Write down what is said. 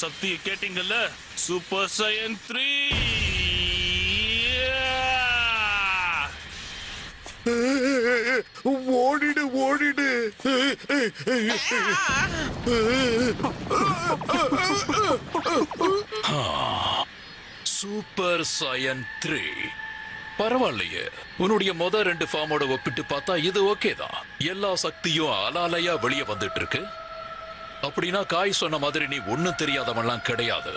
சக்தியை கேட்டீங்கல்ல, சூப்பர் சையன் 3. ஓடிடு ஓடிடு. சூப்பர் சையன் 3 பரவாயில்லையே. உன்னுடைய மொத 2 ஃபார்மோட ஒப்பிட்டு பார்த்தா இது ஓகே தான். எல்லா சக்தியும் அலாலையா வெளியே வந்துட்டு இருக்கு. அப்படின்னா காய் சொன்ன மாதிரி நீ ஒன்னும் தெரியாதவன்லாம் கிடையாது.